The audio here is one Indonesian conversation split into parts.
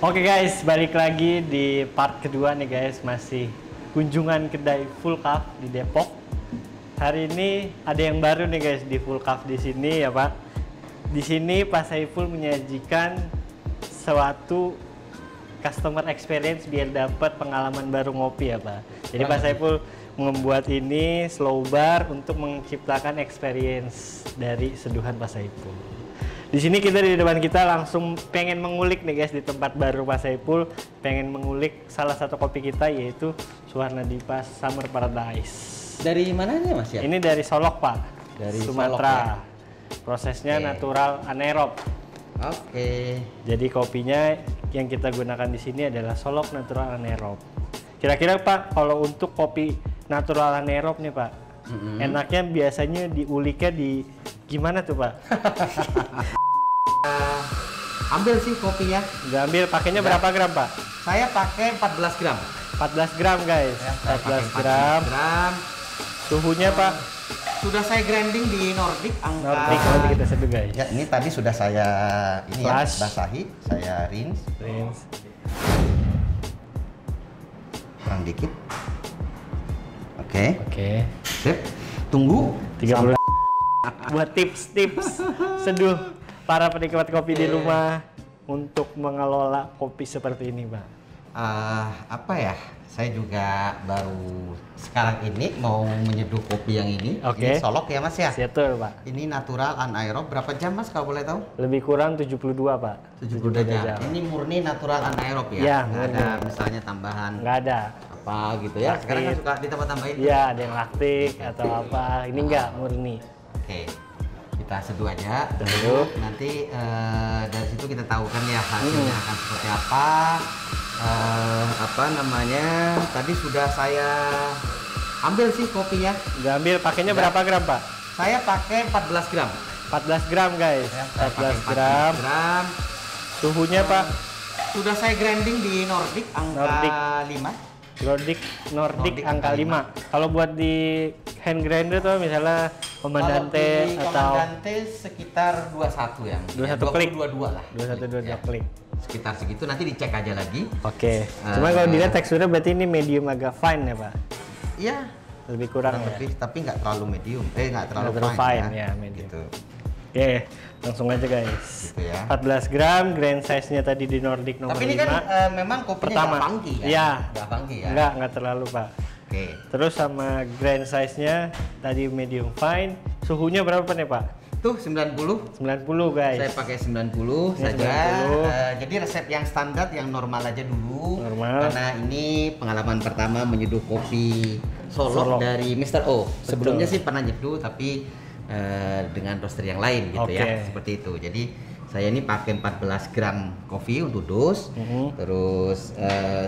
Oke guys, balik lagi di part kedua nih guys, masih kunjungan kedai Full Cup di Depok. Hari ini ada yang baru nih guys di Full Cup di sini ya Pak. Di sini Pak Saiful menyajikan suatu customer experience biar dapat pengalaman baru ngopi ya Pak. Jadi Pak Saiful membuat ini slow bar untuk menciptakan experience dari seduhan Pak Saiful. Di sini kita di depan kita langsung pengen mengulik nih guys di tempat baru Pak Saiful, pengen mengulik salah satu kopi kita yaitu Suwarna Dipa Summer Paradise. Dari mananya Mas ya? Ini dari Solok Pak, Dari Sumatera. Solok, ya? Prosesnya Oke. natural anaerob. Oke. Jadi kopinya yang kita gunakan di sini adalah Solok natural anaerob. Kira-kira Pak, kalau untuk kopi natural anaerob nih Pak, enaknya biasanya diuliknya di gimana tuh Pak? Ambil sih kopinya. Udah ambil, pakainya berapa gram Pak? Saya pakai 14 gram. 14 gram guys, Ya, saya pakai 14 gram. Suhunya Pak? Sudah saya grinding di Nordic angka. Nordic, nanti kita seduh guys. Ya, ini tadi sudah saya Flash. basahi, saya rinse Rinse. kurang dikit. Oke. Oke. Sip. Tunggu 30 buat tips-tips seduh para penikmat kopi di rumah untuk mengelola kopi seperti ini Pak. apa ya? Saya juga baru sekarang ini mau menyeduh kopi yang ini. Oke. Ini Solok ya Mas ya? Betul Pak. Ini natural anaerob. Berapa jam Mas kalau boleh tahu? Lebih kurang 72 Pak. 72 jam. Ini murni natural anaerob ya? Ya, Nggak murni. ada misalnya tambahan Nggak ada. apa gitu ya? Sekarang kan suka ditambah-tambahin. Iya, ada yang laktik atau apa. Ini enggak murni. Oke, kita seduh aja. Seduh. Nanti dari situ kita tahu kan ya hasilnya akan seperti apa. Apa namanya? Tadi sudah saya ambil sih kopinya. Udah ambil, pakainya berapa gram Pak? Saya pakai 14 gram. 14 gram guys. Ya, saya pakai 14 gram. gram. Suhunya Pak? Sudah saya grinding di Nordic angka Nordic. 5. Nordic Nordic angka angka 5. Kalau buat di hand grinder tuh misalnya Komandante Kalau di atau Komandante sekitar 21 ya. 21 klik. 22 lah. 21 Ya. klik. Sekitar segitu, nanti dicek aja lagi. Oke. Cuma kalau dilihat teksturnya berarti ini medium agak fine ya Pak. Iya, Lebih kurang ya. lebih, tapi nggak terlalu medium. Nggak terlalu Nggak terlalu fine, fine, ya, medium. Gitu. Oke, langsung aja guys. Gitu ya. 14 gram, grand size-nya tadi di Nordic nomor Tapi ini 5. kan memang kopinya Pertama. nggak funky kan? Iya. Nggak funky ya? Enggak terlalu Pak. Oke. Terus sama grand size-nya tadi medium fine. Suhunya berapa nih Pak? Tuh 90. 90 guys. Saya pakai 90 Ini saja. 90. Jadi resep yang standar, yang normal aja dulu. Normal. Karena ini pengalaman pertama menyeduh kopi Solok Solok. dari Mr. O. Sebelumnya Betul. sih pernah nyeduh, tapi dengan roaster yang lain gitu Oke. ya. Seperti itu. Jadi saya ini pakai 14 gram kopi untuk dos. Terus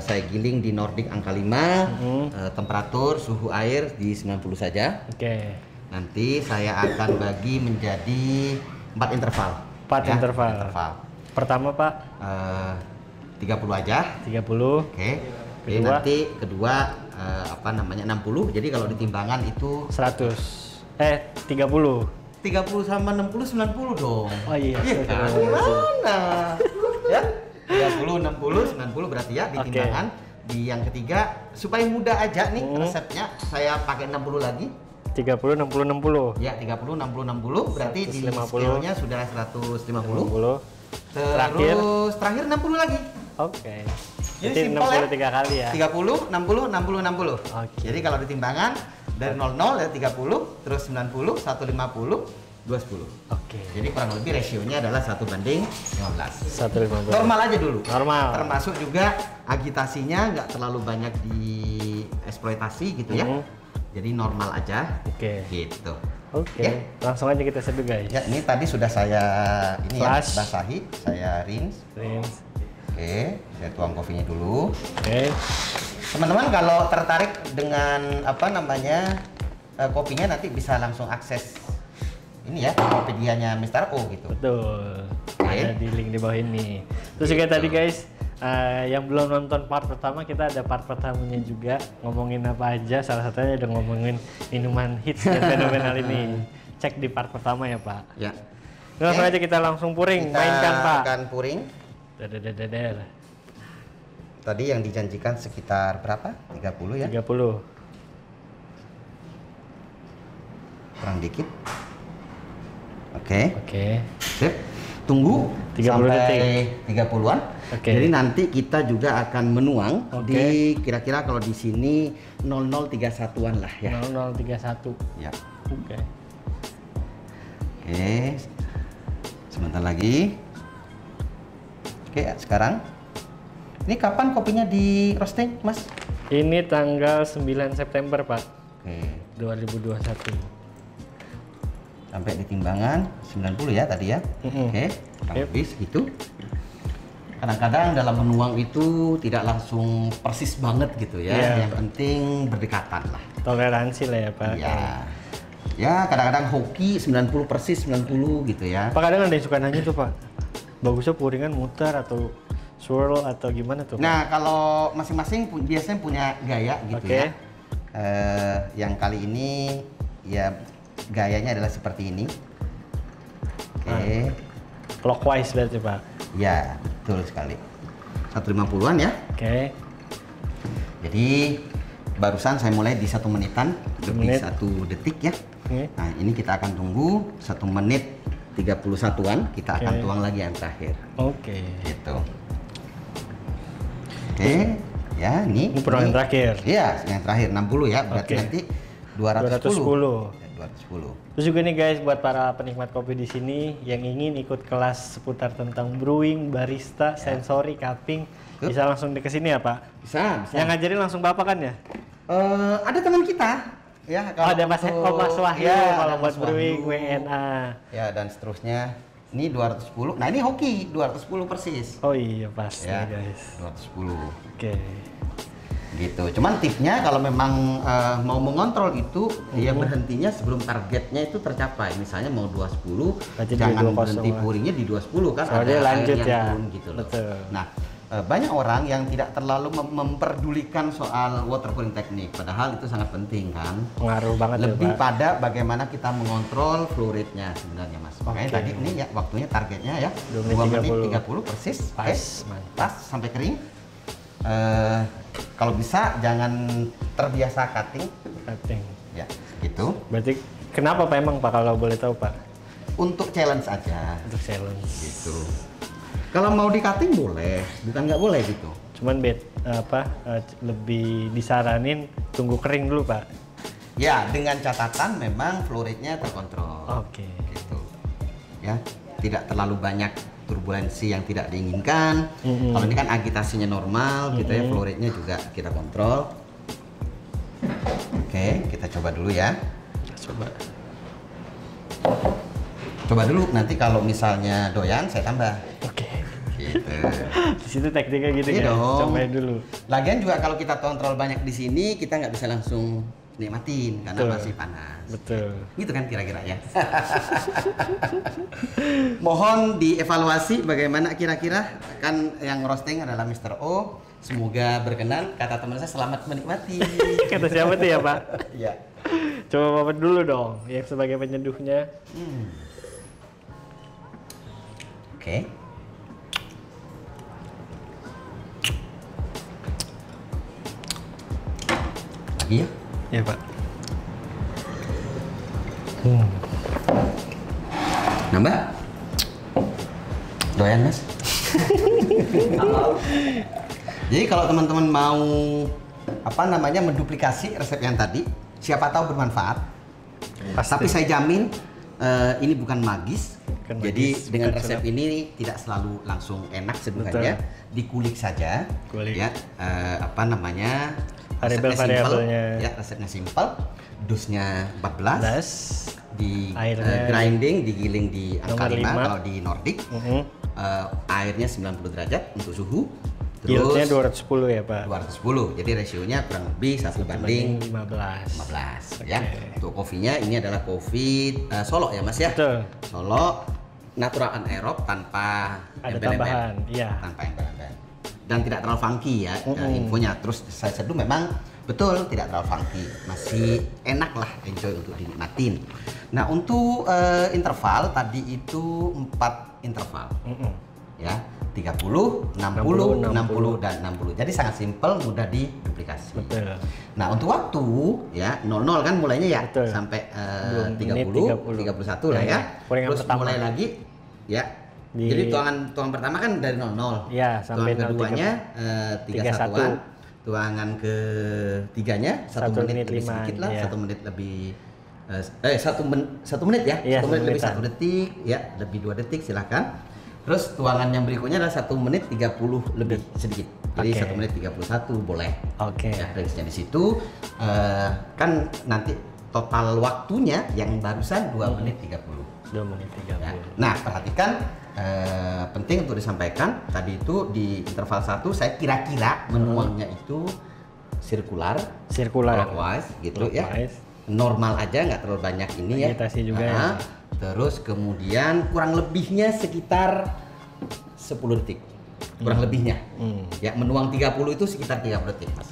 saya giling di Nordic angka 5. Temperatur suhu air di 90 saja. Oke. Nanti saya akan bagi menjadi 4 interval. 4 Ya, interval. Pertama Pak, 30 aja. 30. Oke. Jadi Kedua? nanti kedua apa namanya 60. Jadi kalau di timbangan itu 100. 30. 30 sama 60 90 dong. Oh iya. Iya kan? Gimana? Ya. 30 60 90 berarti ya di Oke. timbangan. Di yang ketiga supaya mudah aja nih resepnya saya pakai 60 lagi. 30 60 60. Ya, 30 60 60 berarti di 150. scale-nya sudah 150. 50. Terus terakhir 60 lagi. Oke. Jadi Jadi simpel ya. 63 kali ya. 30 60 60 60. Oke. Jadi kalau di timbangan dari 00 ya 30, terus 90, 150, 210. Oke. Jadi kurang lebih rasionya adalah 1:15. 150. Normal aja dulu. Normal. Termasuk juga agitasinya nggak terlalu banyak dieksploitasi gitu ya. Jadi normal aja. Oke. Gitu. Oke. Ya. Langsung aja kita seduh guys. Ya, ini tadi sudah saya ini Flash. ya basahi, saya rinse. Rinse. Oke, saya tuang kopinya dulu. Oke. Teman-teman kalau tertarik dengan apa namanya kopinya nanti bisa langsung akses ini ya Tokopedia-nya Mr. O gitu. Betul. Oke. Ada di link di bawah ini. Terus juga tadi guys, yang belum nonton part pertama, kita ada part pertamanya juga ngomongin apa aja. Salah satunya udah ngomongin minuman hits dan fenomenal ini. Cek di part pertama ya Pak. Ya. Langsung aja kita langsung puring, Kita mainkan Pak. akan puring. Dadadadadar. Tadi yang dijanjikan sekitar berapa? 30 ya? 30. Kurang dikit. Oke. Oke. Sip. Tunggu 30 sampai 30-an. Oke. Jadi nanti kita juga akan menuang Oke. di kira-kira kalau di sini 0031-an lah ya. 0031. Ya. Oke. Oke. Sebentar lagi. Oke, sekarang. Ini kapan kopinya di roasting, Mas? Ini tanggal 9 September, Pak. Oke. 2021. Sampai di timbangan 90 ya tadi ya. Oke. Habis gitu. Kadang-kadang dalam menuang itu tidak langsung persis banget gitu ya. Iya. Yang penting berdekatan lah. Toleransi lah ya, Pak. Ya. Ya, kadang-kadang hoki 90 persis 90 gitu ya. Pak, kadang ada yang suka nanya tuh, Pak. Bagusnya puringan muter atau swirl atau gimana tuh, Pak? Nah, kalau masing-masing biasanya punya gaya gitu Oke. ya. Yang kali ini ya gayanya adalah seperti ini. Oke. Clockwise berarti, Pak. Ya, betul sekali. 150-an ya. Oke. Jadi barusan saya mulai di 1 menitan, lebih menit. 1 detik ya. Oke. Nah, ini kita akan tunggu 1 menit 31-an, kita akan Oke. tuang lagi yang terakhir. Oke. Gitu. Oke, ya ini. Ini penuangan terakhir. Iya, yang terakhir 60 ya, berarti Oke. nanti 210. 210. Ya, 210. Terus juga nih guys, buat para penikmat kopi di sini yang ingin ikut kelas seputar tentang brewing, barista, sensory, cupping, Tuh. bisa langsung ke sini ya, Pak? Bisa, bisa. Yang ngajarin langsung Bapak kan ya? Ada teman kita ya, Oh, ada Mas Wahyu ya, kalau ada buat Mas brewing, Wahyu. WNA. Ya, dan seterusnya. Ini 210. Nah, ini hoki 210 persis. Oh iya, pas Ya, nih guys. 210. Oke. Gitu. Cuman tipsnya kalau memang mau mengontrol itu dia berhentinya sebelum targetnya itu tercapai. Misalnya mau 210, Berarti di jangan 2.0 berhenti lah. pouringnya di 210 kan, Soalnya ada lanjut air yang ya. turun gitu loh. Betul. Nah, banyak orang yang tidak terlalu memperdulikan soal water pouring teknik, padahal itu sangat penting kan. Pengaruh banget Lebih ya, Pak. pada bagaimana kita mengontrol flow rate-nya sebenarnya, Mas. Makanya Oke. tadi ini ya waktunya targetnya ya 2 2 menit menit 30. 30 persis. Pas, Oke. mantap. Pas sampai kering. Kalau bisa jangan terbiasa cutting Cutting. ya gitu. Berarti kenapa Pak emang Pak kalau boleh tahu Pak? Untuk challenge aja Untuk challenge. gitu. Kalau mau di cutting boleh, bukan nggak boleh gitu. Cuman lebih disaranin tunggu kering dulu Pak. Ya, dengan catatan memang flow rate-nya terkontrol. Oke. Gitu. Ya, tidak terlalu banyak turbulensi yang tidak diinginkan. Kalau ini kan agitasinya normal, gitu ya, flow rate-nya juga kita kontrol. Oke, kita coba dulu ya. Coba. Coba dulu, nanti kalau misalnya doyan saya tambah. Oke. Gitu. Di situ tekniknya gitu Iya guys. dong. Cobain dulu. Lagian juga kalau kita kontrol banyak di sini, kita nggak bisa langsung nikmatin karena Betul. masih panas. Betul. Gitu kan kira-kira ya. Mohon dievaluasi bagaimana kira-kira, kan yang roasting adalah Mr. O. Semoga berkenan. Kata teman saya, selamat menikmati. Kata siapa tuh ya Pak? Ya. Coba Bapak dulu dong, yang sebagai penyeduhnya. Oke. Lagi ya. Ya Pak. Nambah? Doyan Mas? Jadi kalau teman-teman mau menduplikasi resep yang tadi, siapa tahu bermanfaat. Pasti. Tapi saya jamin ini bukan magis. Bukan Jadi magis, dengan bukan resep sulap. ini tidak selalu langsung enak sebenarnya. Dikulik saja. Kulik. Ya, Variabel-variabelnya. Ya, resepnya simple. Dosnya 14. 14. Di Airnya grinding, digiling di angka nomor 5 5. kalau di Nordic. Airnya 90 derajat untuk suhu. Yieldnya Terus 210 ya Pak. 210. Jadi rasionya kurang lebih 1 banding 15. 15 ya. Oke. Untuk kopinya ini adalah kopi Solo ya Mas ya. Betul. Solo natural anaerob tanpa Ada embel-embel. tambahan, iya. Tanpa embel-embel. Dan tidak terlalu funky ya infonya. Terus saya seduh memang betul tidak terlalu funky. Masih enak lah, enjoy untuk dinikmatin. Nah, untuk interval tadi itu 4 interval. Ya. 30, 60, 60 dan 60. Jadi sangat simpel, mudah diduplikasi. Betul. Nah, untuk waktu ya 00 kan mulainya ya. Betul. Sampai 30, 31 lah ya. Kuringan Terus mulai lagi ya. Jadi tuangan pertama kan dari 00. Ya, sampai tuangan keduanya 31. Tuangan ketiganya 1 menit lebih sedikit lah, 1 menit lebih 1 menit ya. Iya, 1 menit lebih 1 menitan. detik ya, lebih 2 detik silakan. Terus tuangan yang berikutnya adalah 1 menit 30 lebih sedikit. Jadi Oke. 1 menit 31 boleh. Oke. Ya, range-nya di situ kan nanti total waktunya yang barusan 2 menit 30. 2 menit 30. Ya. Nah, perhatikan penting untuk disampaikan tadi itu di interval 1 saya kira-kira menuangnya itu sirkular, clockwise gitu ya. Normal aja, nggak terlalu banyak ini ya. Agitasi juga ya. Terus kemudian kurang lebihnya sekitar 10 detik. Kurang lebihnya. Ya, menuang 30 itu sekitar 30 detik, Mas.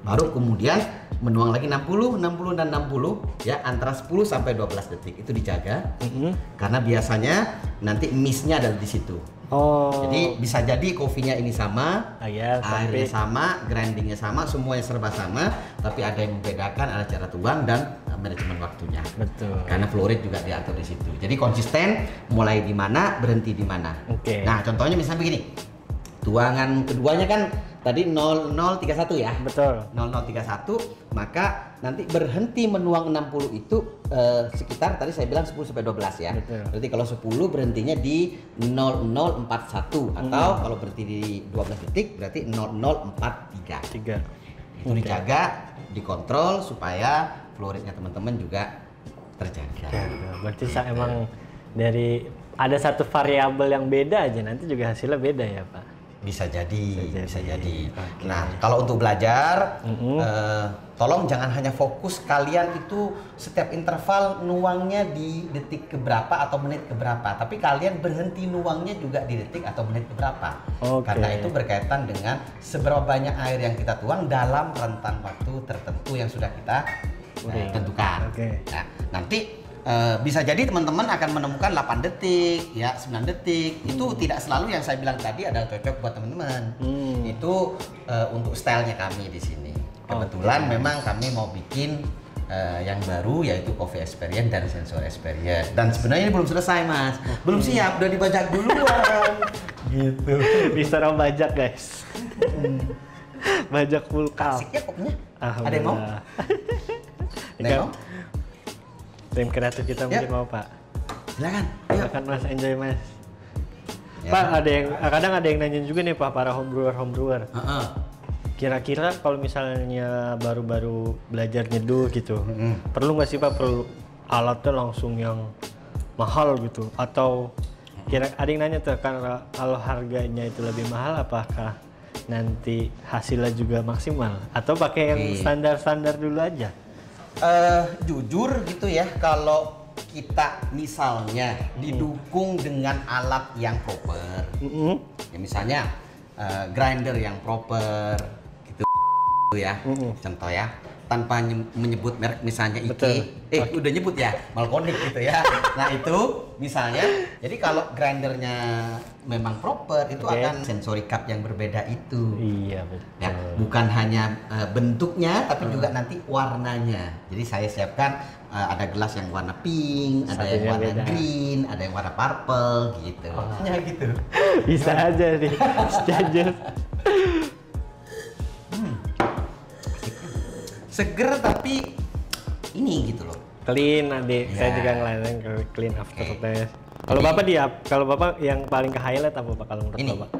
Baru kemudian menuang lagi 60, 60 dan 60 ya antara 10 sampai 12 detik. Itu dijaga. Karena biasanya nanti miss-nya ada di situ. Oh. Jadi bisa jadi kopinya ini sama, ya, airnya sama, grindingnya sama, semuanya serba sama, tapi ada yang membedakan ada cara tuang dan manajemen waktunya. Betul. Karena flow rate juga diatur di situ. Jadi konsisten, mulai di mana, berhenti di mana. Oke. Nah, contohnya misalnya begini. Tuangan keduanya kan tadi 0031 ya. Betul. 0031, maka nanti berhenti menuang 60 itu sekitar tadi saya bilang 10 sampai 12 ya. Betul. Berarti kalau 10 berhentinya di 0041 atau kalau berhenti di 12 detik berarti 0043. 3. Itu dijaga, dikontrol supaya flow rate-nya teman-teman juga terjaga. Ya, berarti emang dari ada satu variabel yang beda aja nanti juga hasilnya beda ya, Pak. Bisa jadi. Oke. Nah, kalau untuk belajar, tolong jangan hanya fokus kalian itu setiap interval nuangnya di detik keberapa atau menit keberapa, tapi kalian berhenti nuangnya juga di detik atau menit keberapa. Oke. Karena itu berkaitan dengan seberapa banyak air yang kita tuang dalam rentan waktu tertentu yang sudah kita tentukan. Oke. Nah, nanti bisa jadi teman-teman akan menemukan 8 detik, ya 9 detik. Itu tidak selalu yang saya bilang tadi adalah cocok buat teman-teman. Itu untuk stylenya kami di sini. Kebetulan memang kami mau bikin yang baru yaitu coffee experience dan sensor experience. Dan sebenarnya ini belum selesai, Mas. Belum siap, udah dibajak duluan. Gitu. Bisa orang bajak, guys. Bajak full cup. Asiknya kopinya. Ada yang mau? Ada yang mau? Tim kreatif kita mungkin mau, Pak. Silakan. Silakan, Mas, enjoy, Mas. Ya. Pak, kadang ada yang nanyain juga nih, Pak, para homebrewer. Kira-kira kalau misalnya baru-baru belajar nyeduh gitu, perlu nggak sih, Pak, perlu alatnya langsung yang mahal gitu? Atau ada yang nanya tuh, karena kalau harganya itu lebih mahal, apakah nanti hasilnya juga maksimal? Atau pakai yang standar-standar dulu aja? Jujur gitu ya, kalau kita misalnya didukung dengan alat yang proper, ya misalnya grinder yang proper gitu ya, contoh ya, tanpa menyebut merek misalnya Ike, udah nyebut ya, Malkonik gitu ya. Nah itu misalnya, jadi kalau grindernya memang proper itu akan sensory cup yang berbeda itu. Iya, betul. Ya, bukan hanya bentuknya tapi juga nanti warnanya. Jadi saya siapkan ada gelas yang warna pink, ada yang warna green, ada yang warna purple gitu. Ya gitu. Bisa aja nih. Setuju. Seger tapi ini gitu loh. Clean, adik. Saya juga ngelainin clean after test. Kalau Bapak kalau Bapak yang paling ke highlight apa Pak kalau menurut Ini Bapak?